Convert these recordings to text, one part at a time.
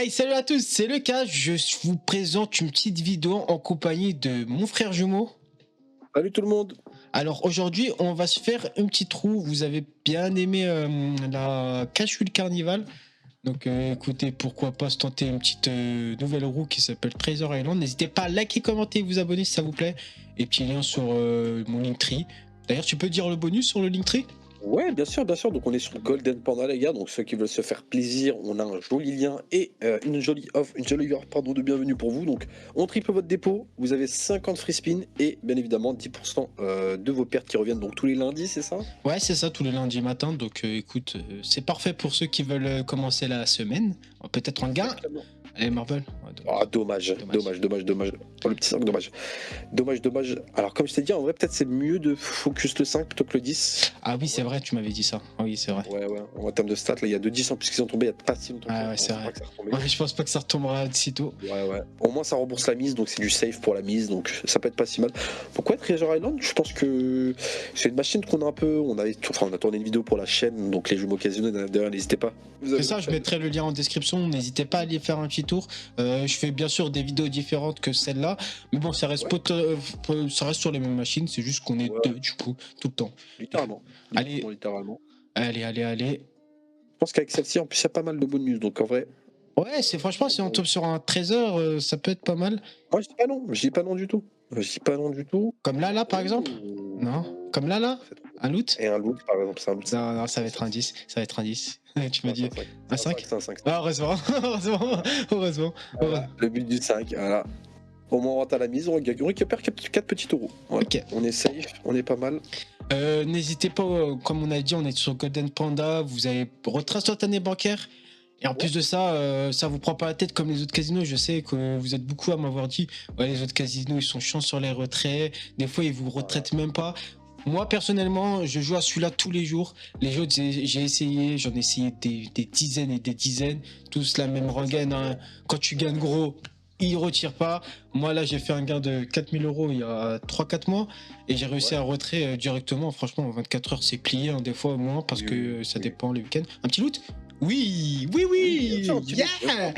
Hey, salut à tous, c'est le cas. Je vous présente une petite vidéo en compagnie de mon frère jumeau. Salut tout le monde. Alors aujourd'hui, on va se faire un petit trou. Vous avez bien aimé la Cachou le Carnival. Donc écoutez, pourquoi pas se tenter une petite nouvelle roue qui s'appelle Treasure Island. N'hésitez pas à liker, commenter, vous abonner si ça vous plaît. Et petit lien sur mon Linktree. D'ailleurs, tu peux dire le bonus sur le Linktree? Ouais, bien sûr, bien sûr. Donc on est sur Golden Panda, les gars. Donc ceux qui veulent se faire plaisir, on a un joli lien et une jolie offre pardon, de bienvenue pour vous. Donc on triple votre dépôt. Vous avez 50 free spin et bien évidemment 10% de vos pertes qui reviennent donc tous les lundis, c'est ça? Ouais, c'est ça, tous les lundis matin. Donc écoute, c'est parfait pour ceux qui veulent commencer la semaine. Peut-être en gain. Exactement. Allez, Marvel. Ouais, Ah, dommage, Dommage. dommage. Oh, le petit 5, dommage. Dommage. Alors, comme je t'ai dit, en vrai, peut-être c'est mieux de focus le 5 plutôt que le 10. Ah oui, c'est vrai, tu m'avais dit ça. Ah oui, c'est vrai. Ouais. En termes de stats, là, il y a 2 10 en plus qui sont tombés il y a pas si longtemps que Ah ça. ouais, Je c'est pense pas vrai. que ça retombé. Ouais, je pense pas que ça retombera de sitôt. Ouais. Au moins, ça rembourse la mise, donc c'est du safe pour la mise, donc ça peut être pas si mal. Pourquoi Treasure Island? Je pense que c'est une machine qu'on a un peu. On a tourné une vidéo pour la chaîne, donc les jumeaux casino, d'ailleurs, n'hésitez pas. C'est ça, je mettrai le lien en description. N'hésitez pas à aller faire un petit tour. Je fais bien sûr des vidéos différentes que celle-là. Mais bon, ça reste, ça reste sur les mêmes machines. C'est juste qu'on est Ouais. deux, du coup, tout le temps. Littéralement. Allez. Littéralement. Allez. Je pense qu'avec celle-ci, en plus, il y a pas mal de bonus, donc en vrai. Ouais, c'est franchement, si on tombe sur un trésor, ça peut être pas mal. Moi, je dis pas non, du tout. Comme là, par exemple. Non. Comme là, C'est trop. un loot. Et un loot, par exemple, c'est un loot. Non, ça va être un 10. Ça va être un 10. Tu m'as dit un 5? C'est un 5. Ah, heureusement. Heureusement. Voilà, le but du 5, voilà. Au moins, on rentre à la mise, on récupère 4 petits euros. Voilà. Ok. On est safe, on est pas mal. N'hésitez pas, comme on a dit, on est sur Golden Panda, vous avez retrait instantané bancaire. Et en plus de ça, ça vous prend pas la tête comme les autres casinos. Je sais que vous êtes beaucoup à m'avoir dit, ouais, les autres casinos, ils sont chiants sur les retraits. Des fois, ils vous retraitent même pas. Moi, personnellement, je joue à celui-là tous les jours. Les autres, j'ai essayé, j'en ai essayé des dizaines et des dizaines. Tous la même rengaine, hein. Quand tu gagnes gros, ils retirent pas. Moi, là, j'ai fait un gain de 4000 euros il y a 3 4 mois. Et j'ai réussi à retrait directement. Franchement, en 24 heures, c'est plié, hein, des fois au moins, parce que ça dépend les week-ends. Un petit loot? Oui. Bien sûr, un petit Yeah. loot.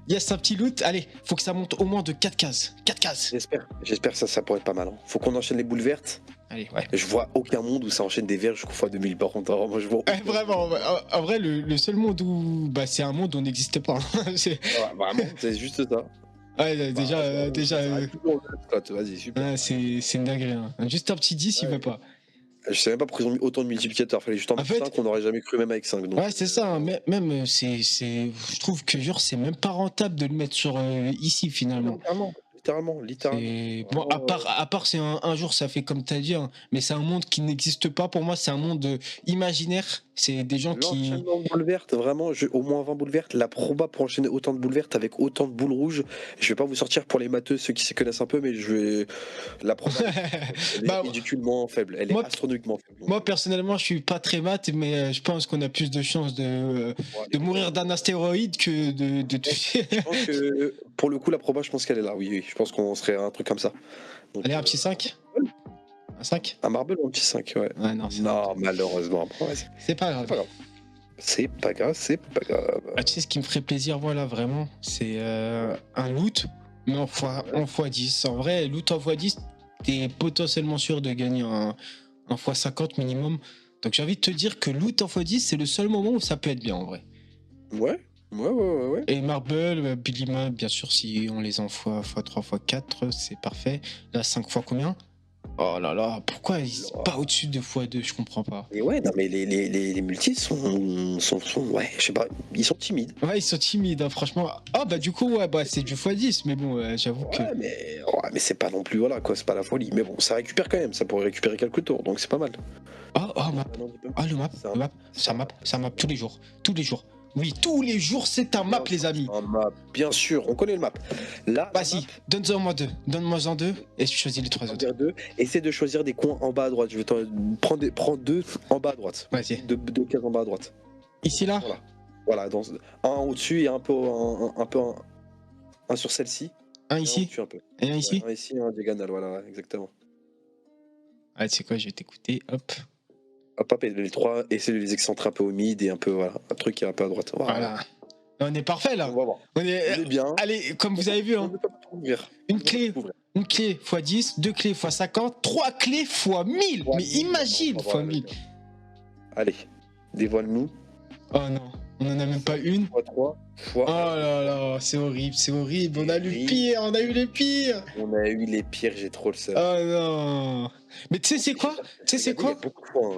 Yes, un petit loot. Allez, faut que ça monte au moins de 4 cases. 4 cases. J'espère que ça pourrait être pas mal. Hein. Faut qu'on enchaîne les boules vertes. Allez, ouais. Je vois aucun monde où ça enchaîne des verts jusqu'au fois 2000 par contre. Alors, moi, je vois. Vraiment, en vrai, le seul monde où. Bah, c'est un monde où on n'existait pas. Ouais, vraiment, c'est juste ça. Ouais, déjà. Vas-y, super. Ouais, c'est une dinguerie. Hein. Juste un petit 10, il veut pas. Je sais même pas pourquoi ils ont mis autant de multiplicateurs. Fallait juste en mettre 5, on n'aurait jamais cru même avec 5. Donc, ouais, c'est ça. Hein. Même, je trouve que genre, c'est même pas rentable de le mettre sur ici finalement. Littéralement. Bon, à part c'est un jour, ça fait comme tu as dit, hein, mais c'est un monde qui n'existe pas pour moi. C'est un monde imaginaire. C'est des gens qui. L'enchaînement de boules vertes, vraiment, au moins 20 boules vertes. La proba pour enchaîner autant de boules vertes avec autant de boules rouges. Je vais pas vous sortir pour les matheux, ceux qui s'y connaissent un peu, mais la proba, elle est ridiculement faible. Elle est astronomiquement faible. Moi, personnellement, je suis pas très maths, mais je pense qu'on a plus de chances de mourir d'un astéroïde que de toucher. Je pense que pour le coup, la proba, je pense qu'elle est là. Oui. Je pense qu'on serait un truc comme ça. Donc, allez, un petit 5. Un 5. Un marble ou un petit 5, ouais. Non, malheureusement. C'est pas grave. C'est pas grave. Ah, tu sais, ce qui me ferait plaisir, voilà, vraiment, c'est un loot, mais en x10. En vrai, loot en x10, t'es potentiellement sûr de gagner un x50 minimum. Donc j'ai envie de te dire que loot en x10, c'est le seul moment où ça peut être bien, en vrai. Ouais. Et Marble, Billy Map, bien sûr, si on les en x3, x4, c'est parfait. Là, 5 fois combien? Oh là là, pourquoi ils sont pas au-dessus de x2? Je comprends pas. Et ouais, non mais les multis sont ouais, je sais pas, ils sont timides. Ouais, ils sont timides, hein, franchement. Ah bah du coup, ouais, bah c'est du x10, mais bon, j'avoue que. Mais c'est pas non plus, voilà quoi, c'est pas la folie. Mais bon, ça récupère quand même, ça pourrait récupérer quelques tours, donc c'est pas mal. Le map, ça map tous les jours. Oui, tous les jours, c'est un map, les amis. Un map, bien sûr, on connaît le map. Là, vas-y, donne-moi deux. Donne-moi-en deux et je choisis les 3 autres. Essaie de choisir des coins en bas à droite. Je vais prends 2 en bas à droite. Vas-y. 2 cases en bas à droite. Ici, là. Voilà, un au-dessus et un peu un sur celle-ci. Un ici. Et un ici. Un ici, un diagonal, voilà, exactement. Ah, tu sais quoi, je vais t'écouter, hop. Hop, et les 3, essaie de les excentrer un peu au mid et un peu, voilà, un truc qui est un peu à droite. Voilà. On est parfait là. On va voir. On On est... est bien. Allez, comme vous avez vu, On hein, ne peut pas tout ouvrir. une clé x 10, 2 clés x 50, 3 clés x 1000. Fois Mais 1000, imagine on va x voir 1000. avec. Allez, dévoile-nous. Oh non, on en a même pas une. Fois 3, Oh fois. là là, c'est horrible, c'est horrible. On a eu le pire, on a eu les pires. On a eu les pires, j'ai trop le seum. Oh non. Mais tu sais c'est quoi? Tu sais c'est quoi?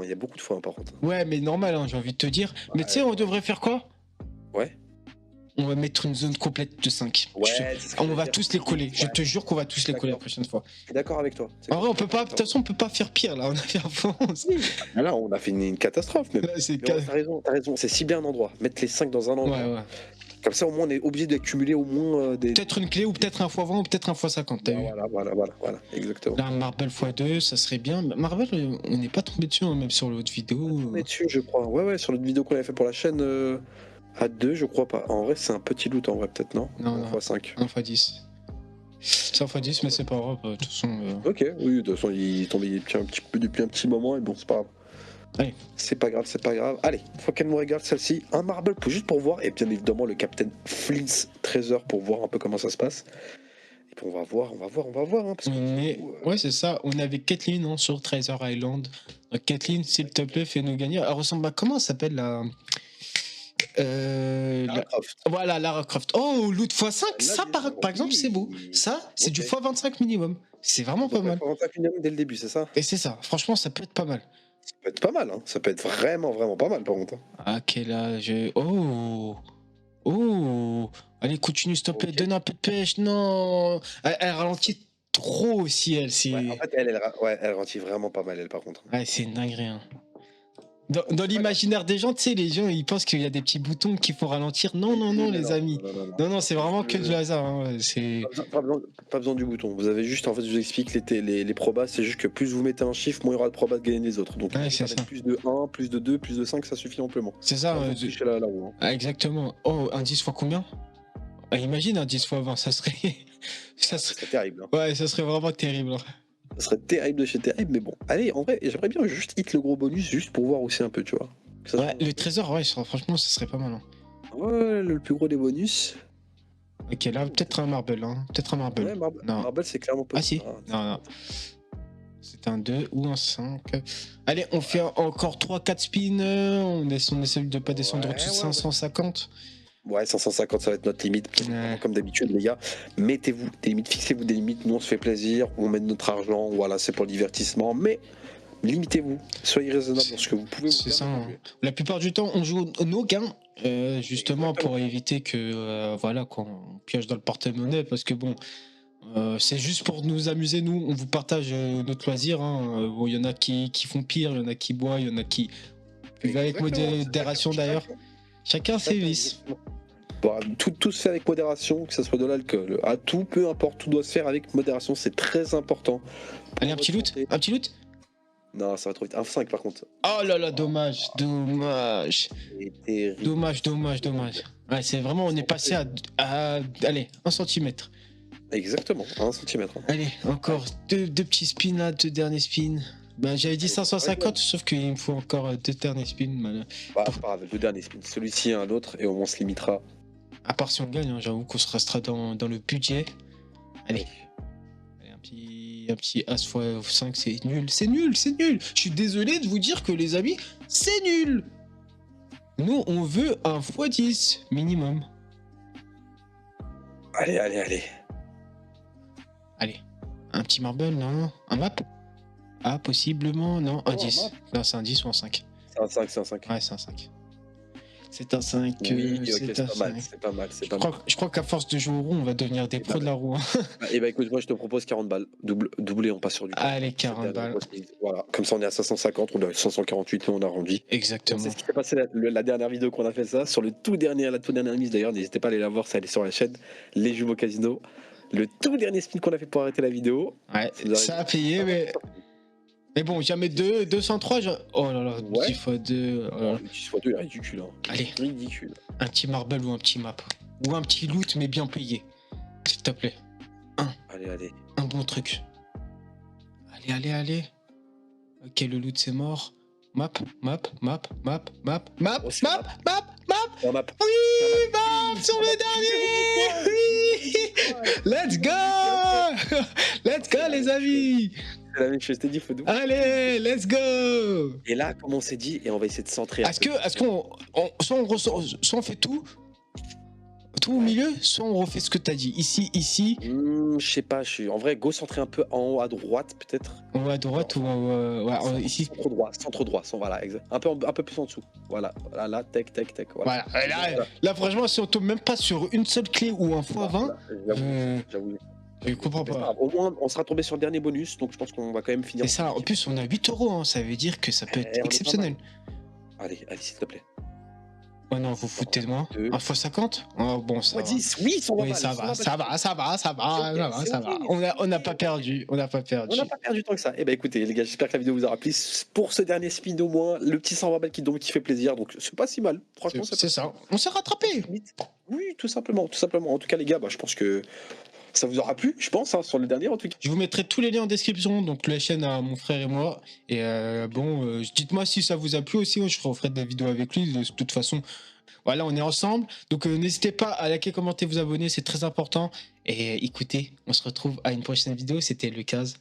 Il y a beaucoup de fois, hein, par contre. Ouais, mais normal, hein, j'ai envie de te dire. Mais tu sais, on devrait faire quoi? Ouais. On va mettre une zone complète de 5. Ouais, on va tous les coller. Je te jure qu'on va tous les coller la prochaine fois. Je suis d'accord avec toi. En vrai, on peut pas. De toute façon, on peut pas faire pire là. On a fait un France. Là, on a fait une catastrophe. Même. Là, c'est T'as raison. C'est ciblé un endroit. Mettre les 5 dans un endroit. Ouais, ouais. Comme ça, au moins, on est obligé d'accumuler au moins des. Peut-être une clé ou peut-être un x20 ou peut-être un x50. T'as vu? Voilà, exactement. Là, Marble x2, ça serait bien. Marble, on n'est pas tombé dessus, hein, même sur l'autre vidéo. On est dessus, je crois. Ouais, sur l'autre vidéo qu'on avait fait pour la chaîne. À 2, je crois pas. En vrai, c'est un petit loot, en vrai, peut-être, non? Non. x5. 1 x 10. C'est 1 x 10, mais c'est pas grave. De toute façon. Ok, oui, de toute façon, il est tombé depuis un petit moment, et bon, c'est pas grave. Allez. C'est pas grave. Allez, faut qu'elle nous regarde celle-ci. Un marble juste pour voir, et bien évidemment le Captain Flint's Treasure pour voir un peu comment ça se passe. Et puis on va voir. Hein, parce que, Ouais, c'est ça. On est avec Kathleen hein, sur Treasure Island. Donc, Kathleen, s'il te plaît, fais-nous gagner. Elle ressemble à comment ça s'appelle la. Lara Croft. Voilà, Lara Croft. Oh, loot x5, Là, ça par exemple, c'est beau. Ça, c'est du x25 minimum. C'est vraiment pas mal. x25 minimum dès le début, c'est ça? Et c'est ça, franchement, ça peut être pas mal. Ça peut être pas mal, hein. Ça peut être vraiment pas mal par contre. À quel âge? Oh. Allez, continue, s'il te plaît, donne un peu de pêche. Non. Elle ralentit trop aussi, elle. Ouais, en fait, elle ralentit vraiment pas mal, elle, par contre. Ouais, c'est une dinguerie. Hein. Dans l'imaginaire des gens, tu sais, les gens, ils pensent qu'il y a des petits boutons qui font ralentir. Non, les amis. Non, c'est vraiment que du hasard. Hein. C'est... Pas besoin du bouton. Vous avez juste, en fait, je vous explique les probas, c'est juste que plus vous mettez un chiffre, moins il y aura de probas de gagner les autres. Donc, ouais, c'est ça. Plus de 1, plus de 2, plus de 5, ça suffit amplement. C'est ça. La roue, hein. Ah, exactement. Oh, un 10 fois combien? Imagine un 10 fois 20, ça serait... ça serait terrible. Hein. Ouais, ça serait vraiment terrible. Ça serait terrible de chez terrible, mais bon. Allez, en vrai, j'aimerais bien juste hit le gros bonus, juste pour voir aussi un peu, tu vois. Ouais, le trésor, ouais, franchement, ça serait pas mal. Hein. Ouais, le plus gros des bonus. Ok, là, peut-être un marble, hein. Peut-être un marble. Ouais, marble, c'est clairement pas. Ah si, non. C'est un 2 ou un 5. Allez, on fait encore 3-4 spins. On essaie de pas descendre au-dessus de 550. Ouais, 550, ça va être notre limite. Comme d'habitude, les gars, mettez-vous des limites, fixez-vous des limites. Nous, on se fait plaisir, on met de notre argent. Voilà, c'est pour le divertissement. Mais limitez-vous, soyez raisonnable dans ce que vous pouvez. C'est ça. Hein. La plupart du temps, on joue nos gains, justement. Exactement. Pour éviter que, voilà, qu'on pioche dans le porte-monnaie. Parce que bon. C'est juste pour nous amuser, nous, on vous partage notre loisir. Hein. Bon, il y en a qui font pire, il y en a qui boivent, il y en a qui vivent avec modération d'ailleurs. Chacun ses vices. Bon, tout se fait avec modération, que ce soit de l'alcool, à tout, peu importe, tout doit se faire avec modération, c'est très important. Allez, un petit loot? Non, ça va trop vite. Un 5 par contre. Oh là là, dommage. Dommage. Ouais, c'est vraiment, on est passé à allez, 1 centimètre. Exactement, 1 centimètre. Allez, encore deux petits spins là, 2 derniers spins. Ben, j'avais dit 550, sauf qu'il me faut encore 2 derniers spins. Pas grave, 2 derniers spins. Celui-ci et un autre, et au moins on se limitera. À part si on gagne, hein, j'avoue qu'on se restera dans le budget. Allez, un petit As x5, c'est nul. Je suis désolé de vous dire que les amis, c'est nul. Nous, on veut un x10 minimum. Allez. Allez, un petit marble, non? Un map? Ah, possiblement, non, un 10. Non, c'est un 10 ou un 5? C'est un 5. Ouais, c'est un 5. C'est un 5. Oui, ok, c'est pas mal. Je crois qu'à force de jouer au roue, on va devenir des pros de la roue. Hein. Et bah écoute, moi je te propose 40 balles. Doublé, on passe sur du. Allez, 40 balles. Voilà, comme ça on est à 550, on est à 548, nous on a arrondi. Exactement. C'est ce qui s'est passé la dernière vidéo qu'on a fait ça. Sur la toute dernière mise d'ailleurs, n'hésitez pas à aller la voir, ça elle est sur la chaîne Les Jumeaux Casino. Le tout dernier spin qu'on a fait pour arrêter la vidéo. Ouais, ça a payé, mais bon, jamais 203. Oh là là, 10 x 2. 10 x 2, il est ridicule. Hein. Allez, ridicule. Un petit marble ou un petit map. Ou un petit loot, mais bien payé. S'il te plaît. Allez. Un bon truc. Allez. Ok, le loot c'est mort. Map. On a... Oui, bam, sur le dernier. Oui. Let's go. Let's go, les amis. C'est la même chose, je t'ai dit, faut nous. Allez, let's go. Et là, comme on s'est dit, et on va essayer de centrer. Est-ce qu'on soit on fait tout au milieu, soit on refait ce que t'as dit. Ici, Je sais pas, en vrai, go centré un peu en haut à droite, peut-être. on va à droite ou ici. Centre droit, voilà, exact. Un peu plus en dessous. Voilà, là, tech. Voilà. Voilà. Là, franchement, si on tombe même pas sur une seule clé ou un x20, J'avoue. je comprends Mais c'est pas pas. grave. Au moins, on sera tombé sur le dernier bonus, donc je pense qu'on va quand même finir. C'est ça, en plus, on a 8 euros, hein, ça veut dire que ça peut on est être pas exceptionnel. Allez, s'il te plaît. Oh non, vous foutez de moi. 2. 1 x 50 oh, bon, ça va. 10, oui, Oui, ça va. On n'a pas perdu. On n'a pas perdu. On n'a pas perdu tant que ça. Eh ben écoutez, les gars, j'espère que la vidéo vous aura plu. Pour ce dernier spin au moins, le petit 120 balles qui fait plaisir, donc c'est pas si mal. Franchement, C'est ça. On s'est rattrapé. Oui, tout simplement. En tout cas, les gars, je pense que ça vous aura plu, je pense, sur le dernier en tout cas. Je vous mettrai tous les liens en description, donc la chaîne à mon frère et moi. Et dites-moi si ça vous a plu aussi. Je referai des vidéos avec lui. De toute façon, voilà, on est ensemble. Donc n'hésitez pas à liker, commenter, vous abonner, c'est très important. Et écoutez, on se retrouve à une prochaine vidéo. C'était Lucas.